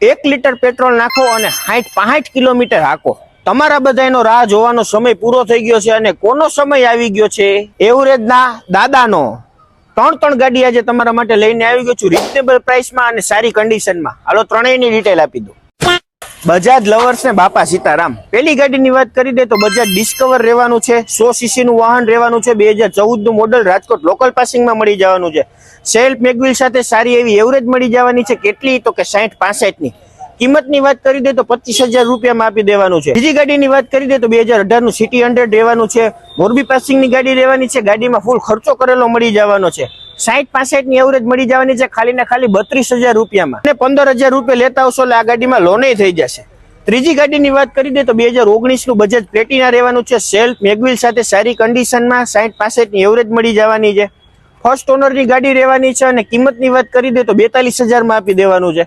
1 litre petrol નાખો અને 60-65 kilometre હાકો। તમારા બધાનો રાહ જોવાનો સમય પૂરો થઈ ગયો છે અને કોનો સમય આવી ગયો છે? એવરેજના દાદાનો। 3 ગાડી આજે તમારા માટે લઈને આવી ગયો છું રીઝનેબલ પ્રાઇસમાં અને સારી કન્ડિશનમાં। હાલો ત્રણેયની ડિટેલ આપી દઉં। બજાજ લવર્સ ને બાપા સીતારામ। પહેલી ગાડીની વાત કરી દે તો બજાજ ડિસ્કવર રહેવાનું છે। 100 સીસી નું વાહન રહેવાનું છે। 2014 નું મોડલ રાજકોટ લોકલ પાસિંગમાં મળી જવાનું છે। સેલ્ફ મેગવિલ સાથે સારી એવી એવરેજ મળી જવાની છે। કેટલી તો કે 60-65 ની। કિંમતની વાત કરી દે તો 25,000 રૂપિયામાં આપી દેવાનું છે। બીજી ગાડીની વાત કરી દે તો 2018 નું સિટી 100 રહેવાનું છે। મોરબી પાસિંગની ગાડી રહેવાની છે। ગાડીમાં ફૂલ ખર્ચો કરેલો મળી જવાનો છે। 60-65 ની એવરેજ મળી જવાની છે ખાલી ને ખાલી 32,000 રૂપિયામાં અને 15,000 રૂપિયા લેતા આવશો એટલે આ ગાડીમાં લોન થઈ જશે। ત્રીજી ગાડીની વાત કરી દે તો 2019 નું બજાજ પ્લેટિના રહેવાનું છે। સેલ્ફ મેગવિલ સાથે સારી કન્ડિશનમાં 60-65 ની એવરેજ મળી જવાની છે। ફર્સ્ટ ઓનરની ગાડી રહેવાની છે અને કિંમતની વાત કરી દે તો 42,000 માં આપી દેવાનું છે।